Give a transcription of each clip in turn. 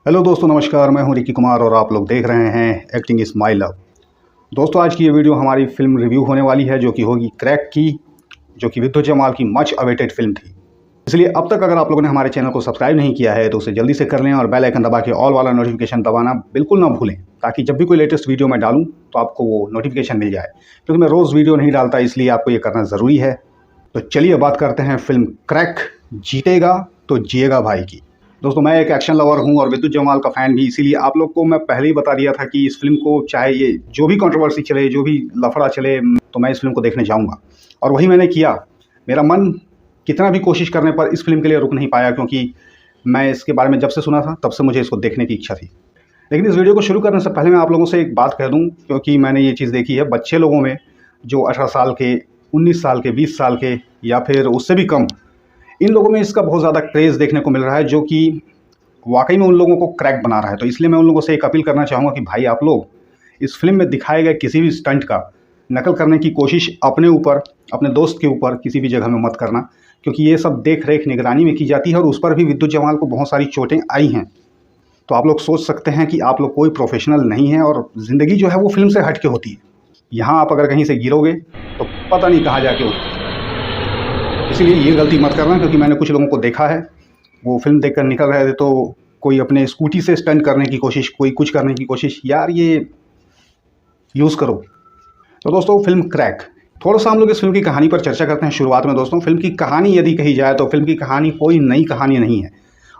Hello दोस्तों, नमस्कार। मैं हूं रिकी कुमार और आप लोग देख रहे हैं एक्टिंग इज माई लव। दोस्तों, आज की ये वीडियो हमारी फिल्म रिव्यू होने वाली है जो कि होगी क्रैक की, जो कि विद्युत जमाल की मच अवेटेड फिल्म थी। इसलिए अब तक अगर आप लोगों ने हमारे चैनल को सब्सक्राइब नहीं किया है तो उसे जल्दी से कर लें और बेल आइकन दबा के ऑल वाला नोटिफिकेशन दबाना बिल्कुल ना भूलें, ताकि जब भी कोई लेटेस्ट वीडियो मैं डालूँ तो आपको वो नोटिफिकेशन मिल जाए। क्योंकि मैं रोज़ वीडियो नहीं डालता, इसलिए आपको ये करना ज़रूरी है। तो चलिए बात करते हैं फिल्म क्रैक जीतेगा तो जिएगा भाई की। दोस्तों, मैं एक एक्शन लवर हूं और विद्युत जमाल का फ़ैन भी, इसीलिए आप लोग को मैं पहले ही बता दिया था कि इस फिल्म को चाहे ये जो भी कंट्रोवर्सी चले, जो भी लफड़ा चले, तो मैं इस फिल्म को देखने जाऊंगा। और वही मैंने किया। मेरा मन कितना भी कोशिश करने पर इस फिल्म के लिए रुक नहीं पाया, क्योंकि मैं इसके बारे में जब से सुना था तब से मुझे इसको देखने की इच्छा थी। लेकिन इस वीडियो को शुरू करने से पहले मैं आप लोगों से एक बात कह दूँ, क्योंकि मैंने ये चीज़ देखी है बच्चे लोगों में, जो 18 साल के, 19 साल के, 20 साल के या फिर उससे भी कम, इन लोगों में इसका बहुत ज़्यादा क्रेज़ देखने को मिल रहा है, जो कि वाकई में उन लोगों को क्रैक बना रहा है। तो इसलिए मैं उन लोगों से एक अपील करना चाहूँगा कि भाई, आप लोग इस फिल्म में दिखाए गए किसी भी स्टंट का नकल करने की कोशिश अपने ऊपर, अपने दोस्त के ऊपर किसी भी जगह में मत करना, क्योंकि ये सब देख रेख निगरानी में की जाती है और उस पर भी विद्युत जमाल को बहुत सारी चोटें आई हैं। तो आप लोग सोच सकते हैं कि आप लोग कोई प्रोफेशनल नहीं हैं और ज़िंदगी जो है वो फिल्म से हट के होती है। यहाँ आप अगर कहीं से गिरोगे तो पता नहीं कहाँ जाके उठोगे। इसीलिए ये गलती मत करना, क्योंकि मैंने कुछ लोगों को देखा है, वो फिल्म देखकर निकल रहे थे तो कोई अपने स्कूटी से स्टंट करने की कोशिश, कोई कुछ करने की कोशिश। यार, ये यूज़ करो। तो दोस्तों, फिल्म क्रैक, थोड़ा सा हम लोग इस फिल्म की कहानी पर चर्चा करते हैं। शुरुआत में दोस्तों, फिल्म की कहानी यदि कही जाए तो फिल्म की कहानी कोई नई कहानी नहीं है।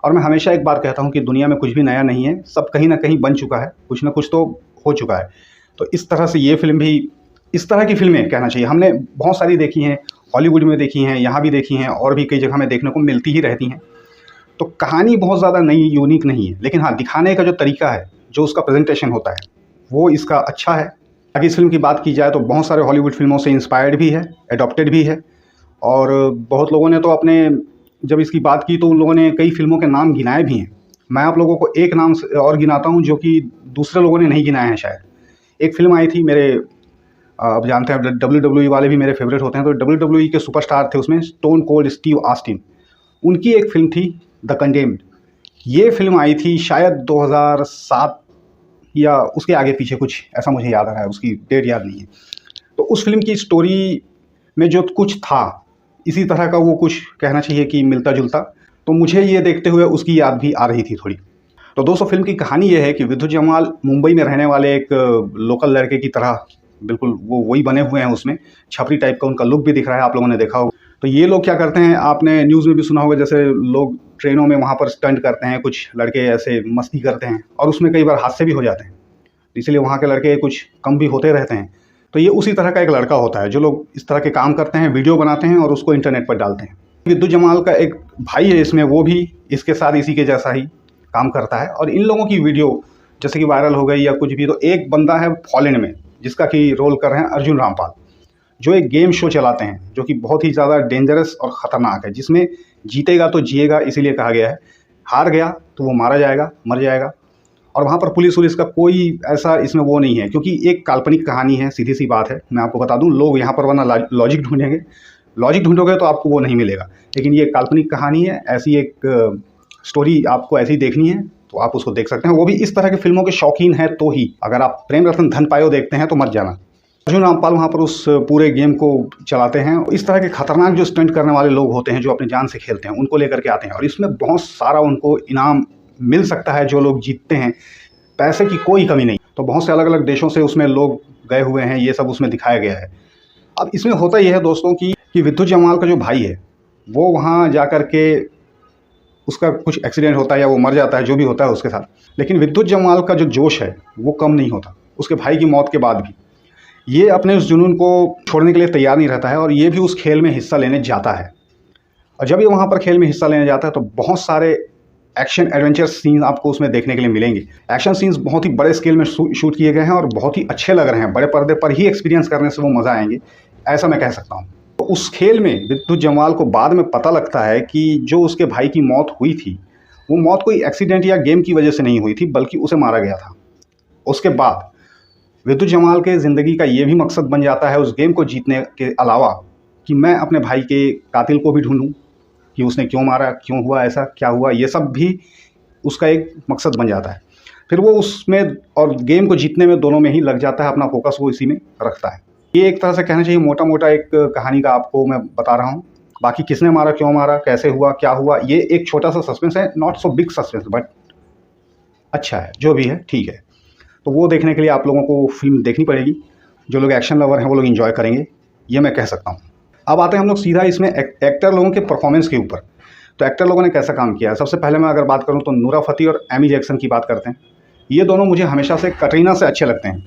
और मैं हमेशा एक बात कहता हूँ कि दुनिया में कुछ भी नया नहीं है, सब कहीं ना कहीं बन चुका है, कुछ ना कुछ तो हो चुका है। तो इस तरह से ये फिल्म भी, इस तरह की फिल्में कहना चाहिए, हमने बहुत सारी देखी हैं, हॉलीवुड में देखी हैं, यहाँ भी देखी हैं, और भी कई जगह में देखने को मिलती ही रहती हैं। तो कहानी बहुत ज़्यादा नई, यूनिक नहीं है, लेकिन हाँ, दिखाने का जो तरीका है, जो उसका प्रेजेंटेशन होता है, वो इसका अच्छा है। अगर इस फिल्म की बात की जाए तो बहुत सारे हॉलीवुड फिल्मों से इंस्पायर्ड भी है, एडॉप्टेड भी है। और बहुत लोगों ने तो अपने, जब इसकी बात की तो उन लोगों ने कई फिल्मों के नाम गिनाए भी हैं। मैं आप लोगों को एक नाम और गिनाता हूँ जो कि दूसरे लोगों ने नहीं गिनाए हैं शायद। एक फिल्म आई थी, मेरे अब जानते हैं WWE वाले भी मेरे फेवरेट होते हैं, तो WWE के सुपरस्टार थे उसमें, स्टोन कोल्ड स्टीव ऑस्टिन। उनकी एक फिल्म थी द कंडेम्ड। ये फिल्म आई थी शायद 2007 या उसके आगे पीछे, कुछ ऐसा मुझे याद आ रहा है, उसकी डेट याद नहीं है। तो उस फिल्म की स्टोरी में जो कुछ था, इसी तरह का वो कुछ कहना चाहिए कि मिलता जुलता, तो मुझे ये देखते हुए उसकी याद भी आ रही थी थोड़ी। तो दोस्तों, फिल्म की कहानी ये है कि विद्युत जमाल मुंबई में रहने वाले एक लोकल लड़के की तरह, बिल्कुल वो वही बने हुए हैं। उसमें छपरी टाइप का उनका लुक भी दिख रहा है, आप लोगों ने देखा होगा। तो ये लोग क्या करते हैं, आपने न्यूज़ में भी सुना होगा, जैसे लोग ट्रेनों में वहाँ पर स्टंट करते हैं, कुछ लड़के ऐसे मस्ती करते हैं और उसमें कई बार हादसे भी हो जाते हैं, इसलिए वहाँ के लड़के कुछ कम भी होते रहते हैं। तो ये उसी तरह का एक लड़का होता है, जो लोग इस तरह के काम करते हैं, वीडियो बनाते हैं और उसको इंटरनेट पर डालते हैं। विद्युत जमाल का एक भाई है इसमें, वो भी इसके साथ इसी के जैसा ही काम करता है। और इन लोगों की वीडियो जैसे कि वायरल हो गई या कुछ भी, तो एक बंदा है फॉरेन में, जिसका कि रोल कर रहे हैं अर्जुन रामपाल, जो एक गेम शो चलाते हैं, जो कि बहुत ही ज़्यादा डेंजरस और ख़तरनाक है, जिसमें जीतेगा तो जिएगा इसीलिए कहा गया है, हार गया तो वो मारा जाएगा, मर जाएगा। और वहाँ पर पुलिस वुलिस का कोई ऐसा इसमें वो नहीं है, क्योंकि एक काल्पनिक कहानी है, सीधी सी बात है। मैं आपको बता दूँ, लोग यहाँ पर वरना लॉजिक ढूंढेंगे, लॉजिक ढूंढोगे तो आपको वो नहीं मिलेगा। लेकिन ये काल्पनिक कहानी है, ऐसी एक स्टोरी आपको ऐसी देखनी है तो आप उसको देख सकते हैं, वो भी इस तरह की फिल्मों के शौकीन हैं तो ही। अगर आप प्रेम रतन धन पायो देखते हैं तो मत जाना। अर्जुन रामपाल वहाँ पर उस पूरे गेम को चलाते हैं। इस तरह के खतरनाक जो स्टंट करने वाले लोग होते हैं, जो अपनी जान से खेलते हैं, उनको लेकर के आते हैं और इसमें बहुत सारा उनको इनाम मिल सकता है। जो लोग जीतते हैं, पैसे की कोई कमी नहीं। तो बहुत से अलग अलग देशों से उसमें लोग गए हुए हैं, ये सब उसमें दिखाया गया है। अब इसमें होता यह है दोस्तों कि विद्युत जमाल का जो भाई है, वो वहाँ जा कर के उसका कुछ एक्सीडेंट होता है या वो मर जाता है, जो भी होता है उसके साथ। लेकिन विद्युत जमाल का जो जोश है वो कम नहीं होता। उसके भाई की मौत के बाद भी ये अपने उस जुनून को छोड़ने के लिए तैयार नहीं रहता है और ये भी उस खेल में हिस्सा लेने जाता है। और जब ये वहाँ पर खेल में हिस्सा लेने जाता है तो बहुत सारे एक्शन एडवेंचर सीन आपको उसमें देखने के लिए मिलेंगे। एक्शन सीन्स बहुत ही बड़े स्केल में शूट किए गए हैं और बहुत ही अच्छे लग रहे हैं। बड़े पर्दे पर ही एक्सपीरियंस करने से वो मज़ा आएंगे, ऐसा मैं कह सकता हूँ। तो उस खेल में विद्युत जमाल को बाद में पता लगता है कि जो उसके भाई की मौत हुई थी, वो मौत कोई एक्सीडेंट या गेम की वजह से नहीं हुई थी, बल्कि उसे मारा गया था। उसके बाद विद्युत जमाल के ज़िंदगी का ये भी मकसद बन जाता है उस गेम को जीतने के अलावा, कि मैं अपने भाई के कातिल को भी ढूंढूं, कि उसने क्यों मारा, क्यों हुआ ऐसा, क्या हुआ, ये सब भी उसका एक मकसद बन जाता है। फिर वो उसमें और गेम को जीतने में दोनों में ही लग जाता है, अपना फोकस वो इसी में रखता है। ये एक तरह से कहना चाहिए मोटा मोटा एक कहानी का आपको मैं बता रहा हूँ। बाकी किसने मारा, क्यों मारा, कैसे हुआ, क्या हुआ, ये एक छोटा सा सस्पेंस है, not so big suspense, but अच्छा है, जो भी है ठीक है। तो वो देखने के लिए आप लोगों को फिल्म देखनी पड़ेगी। जो लोग एक्शन लवर हैं वो लोग एंजॉय करेंगे, ये मैं कह सकता हूँ। अब आते हैं हम लोग सीधा इसमें एक्टर लोगों के परफॉर्मेंस के ऊपर। तो एक्टर लोगों ने कैसा काम किया है, सबसे पहले मैं अगर बात करूँ तो नूरा फतेही और एमी जैक्सन की बात करते हैं। ये दोनों मुझे हमेशा से कटरीना से अच्छे लगते हैं।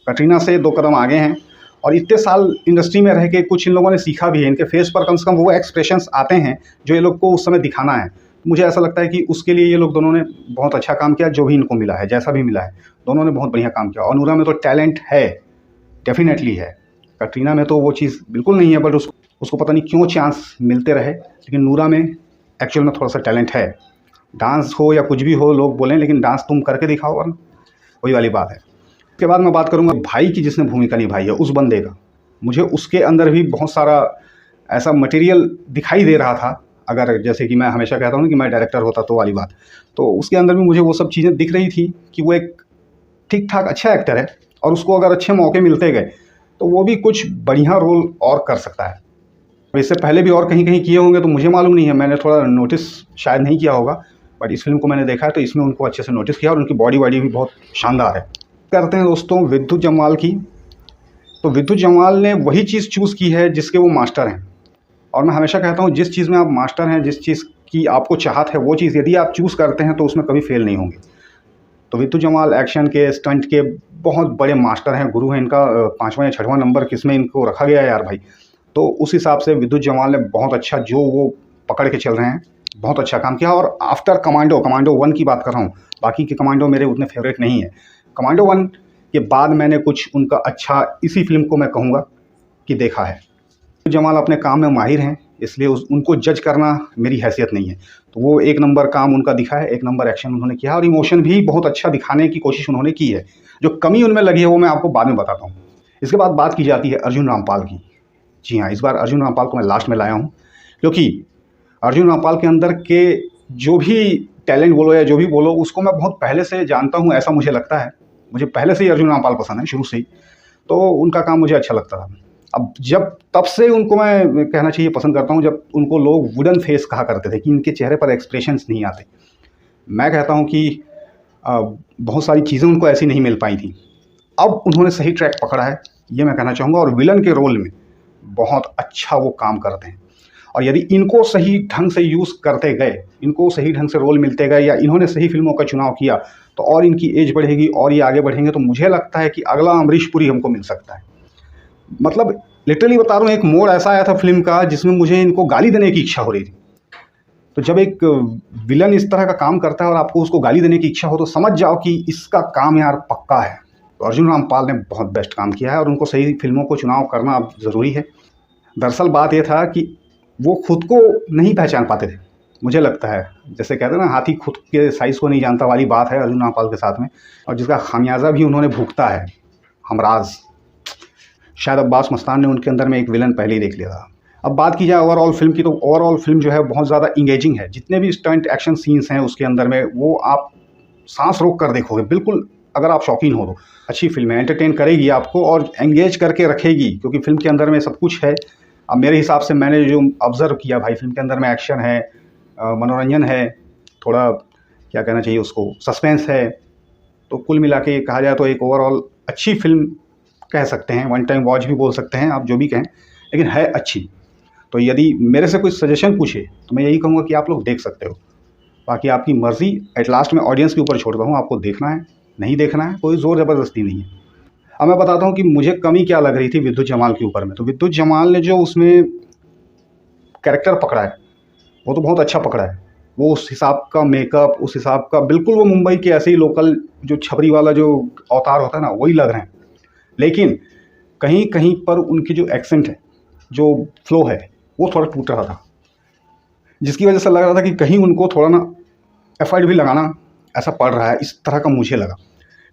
कटरीना से 2 कदम आगे हैं, और इतने साल इंडस्ट्री में रह के कुछ इन लोगों ने सीखा भी है। इनके फेस पर कम से कम वो एक्सप्रेशंस आते हैं जो ये लोग को उस समय दिखाना है। मुझे ऐसा लगता है कि उसके लिए ये लोग दोनों ने बहुत अच्छा काम किया, जो भी इनको मिला है, जैसा भी मिला है, दोनों ने बहुत बढ़िया काम किया। और नूरा में तो टैलेंट है, डेफिनेटली है। कटरीना में तो वो चीज़ बिल्कुल नहीं है, बट उसको पता नहीं क्यों चांस मिलते रहे। लेकिन नूरा में एक्चुअल में थोड़ा सा टैलेंट है। डांस हो या कुछ भी हो, लोग बोलें, लेकिन डांस तुम करके दिखाओ, वरना वही वाली बात है। उसके बाद मैं बात करूँगा भाई की, जिसने भूमिका निभाई है उस बंदे का। मुझे उसके अंदर भी बहुत सारा ऐसा मटेरियल दिखाई दे रहा था। अगर जैसे कि मैं हमेशा कहता हूँ कि मैं डायरेक्टर होता तो वाली बात, तो उसके अंदर भी मुझे वो सब चीज़ें दिख रही थी कि वो एक ठीक ठाक अच्छा एक्टर है, और उसको अगर अच्छे मौके मिलते गए तो वो भी कुछ बढ़िया रोल और कर सकता है। इससे पहले भी और कहीं कहीं किए होंगे तो मुझे मालूम नहीं है, मैंने थोड़ा नोटिस शायद नहीं किया होगा, बट इस फिल्म को मैंने देखा है तो इसमें उनको अच्छे से नोटिस किया, और उनकी बॉडी वाडी भी बहुत शानदार है। करते हैं दोस्तों विद्युत जम्वाल की। तो विद्युत जम्वाल ने वही चीज़ चूज़ की है जिसके वो मास्टर हैं। और मैं हमेशा कहता हूँ जिस चीज़ में आप मास्टर हैं, जिस चीज़ की आपको चाहत है, वो चीज़ यदि आप चूज़ करते हैं तो उसमें कभी फेल नहीं होंगे। तो विद्युत जम्वाल एक्शन के, स्टंट के बहुत बड़े मास्टर हैं, गुरु हैं। इनका 5वां या 6वां नंबर किसमें इनको रखा गया है यार भाई। तो उस हिसाब से विद्युत जम्वाल ने बहुत अच्छा, जो वो पकड़ के चल रहे हैं, बहुत अच्छा काम किया। और आफ्टर कमांडो 1 की बात कर रहा हूँ, बाकी के कमांडो मेरे उतने फेवरेट नहीं है। कमांडो 1 के बाद मैंने कुछ उनका अच्छा इसी फिल्म को मैं कहूँगा कि देखा है। जमाल अपने काम में माहिर हैं, इसलिए उनको जज करना मेरी हैसियत नहीं है। तो वो 1 नंबर काम उनका दिखा है, 1 नंबर एक्शन उन्होंने किया, और इमोशन भी बहुत अच्छा दिखाने की कोशिश उन्होंने की है। जो कमी उनमें लगी है वो मैं आपको बाद में बताता हूँ। इसके बाद बात की जाती है अर्जुन रामपाल की। जी हाँ, इस बार अर्जुन रामपाल को मैं लास्ट में लाया हूँ, क्योंकि अर्जुन रामपाल के अंदर के जो भी टैलेंट बोलो या जो भी बोलो, उसको मैं बहुत पहले से जानता हूँ, ऐसा मुझे लगता है। मुझे पहले से ही अर्जुन रामपाल पसंद है, शुरू से ही। तो उनका काम मुझे अच्छा लगता था। अब जब तब से उनको मैं कहना चाहिए पसंद करता हूँ, जब उनको लोग वुडन फेस कहा करते थे कि इनके चेहरे पर एक्सप्रेशंस नहीं आते। मैं कहता हूँ कि बहुत सारी चीज़ें उनको ऐसी नहीं मिल पाई थी। अब उन्होंने सही ट्रैक पकड़ा है, ये मैं कहना चाहूँगा। और विलन के रोल में बहुत अच्छा वो काम करते हैं। और यदि इनको सही ढंग से यूज़ करते गए, इनको सही ढंग से रोल मिलते गए, या इन्होंने सही फिल्मों का चुनाव किया, तो और इनकी एज बढ़ेगी और ये आगे बढ़ेंगे। तो मुझे लगता है कि अगला अमरीश पुरी हमको मिल सकता है। मतलब लिटरली बता रहा हूँ, एक मोड़ ऐसा आया था फिल्म का जिसमें मुझे इनको गाली देने की इच्छा हो रही थी। तो जब एक विलन इस तरह का काम करता है और आपको उसको गाली देने की इच्छा हो, तो समझ जाओ कि इसका काम यार पक्का है। तो अर्जुन रामपाल ने बहुत बेस्ट काम किया है, और उनको सही फिल्मों को चुनाव करना अब ज़रूरी है। दरअसल बात ये था कि वो खुद को नहीं पहचान पाते थे, मुझे लगता है। जैसे कहते हैं ना, हाथी खुद के साइज़ को नहीं जानता वाली बात है अर्जुन रामपाल के साथ में, और जिसका खामियाजा भी उन्होंने भुगता है। हमराज, शायद अब्बास मस्तान ने उनके अंदर में एक विलन पहले ही देख लिया था। अब बात की जाए ओवरऑल फिल्म की, तो ओवरऑल फिल्म जो है बहुत ज़्यादा इंगेजिंग है। जितने भी स्टंट एक्शन सीन्स हैं उसके अंदर में, वो आप सांस रोक कर देखोगे बिल्कुल। अगर आप शौकीन हो तो अच्छी फिल्म है, एंटरटेन करेगी आपको और एंगेज करके रखेगी, क्योंकि फिल्म के अंदर में सब कुछ है। अब मेरे हिसाब से मैंने जो ऑब्ज़र्व किया भाई, फिल्म के अंदर में एक्शन है, मनोरंजन है, थोड़ा क्या कहना चाहिए उसको, सस्पेंस है। तो कुल मिला के कहा जाए तो एक ओवरऑल अच्छी फिल्म कह सकते हैं, 1 टाइम वॉच भी बोल सकते हैं, आप जो भी कहें, लेकिन है अच्छी। तो यदि मेरे से कुछ सजेशन पूछे तो मैं यही कहूँगा कि आप लोग देख सकते हो। बाकी आपकी मर्ज़ी, एट लास्ट में ऑडियंस के ऊपर छोड़ता हूँ, आपको देखना है नहीं देखना है, कोई ज़ोर ज़बरदस्ती नहीं है। अब मैं बताता हूँ कि मुझे कमी क्या लग रही थी विद्युत जमाल के ऊपर में। तो विद्युत जमाल ने जो उसमें कैरेक्टर पकड़ा है वो तो बहुत अच्छा पकड़ा है। वो उस हिसाब का मेकअप, उस हिसाब का बिल्कुल वो मुंबई के ऐसे ही लोकल जो छपरी वाला जो अवतार होता है ना, वही लग रहे हैं। लेकिन कहीं कहीं पर उनकी जो एक्सेंट है, जो फ्लो है, वो थोड़ा टूट रहा था, जिसकी वजह से लग रहा था कि कहीं उनको थोड़ा ना एफर्ट भी लगाना ऐसा पड़ रहा है, इस तरह का मुझे लगा।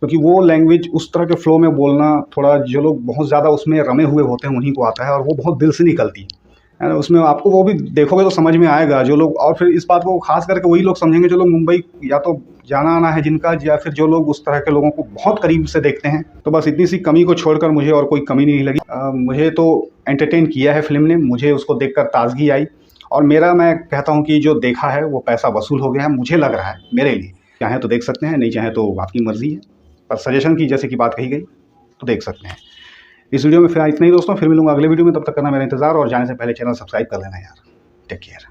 क्योंकि वो लैंग्वेज उस तरह के फ़्लो में बोलना, थोड़ा जो लोग बहुत ज़्यादा उसमें रमे हुए होते हैं उन्हीं को आता है, और वो बहुत दिल से निकलती है। है ना। उसमें आपको वो भी देखोगे तो समझ में आएगा जो लोग, और फिर इस बात को खास करके वही लोग समझेंगे जो लोग मुंबई या तो जाना आना है जिनका, या फिर जो लोग उस तरह के लोगों को बहुत करीब से देखते हैं। तो बस इतनी सी कमी को छोड़कर मुझे और कोई कमी नहीं लगी। मुझे तो एंटरटेन किया है फिल्म ने, मुझे उसको देखकर ताजगी आई, और मैं कहता हूँ कि जो देखा है वो पैसा वसूल हो गया है, मुझे लग रहा है, मेरे लिए। चाहें तो देख सकते हैं, नहीं चाहें तो आपकी मर्जी है, पर सजेशन की जैसे कि बात कही गई तो देख सकते हैं। इस वीडियो में फिलहाल इतना ही दोस्तों, फिर मिलूंगा अगले वीडियो में। तब तक करना मेरा इंतजार, और जाने से पहले चैनल सब्सक्राइब कर लेना यार। Take care.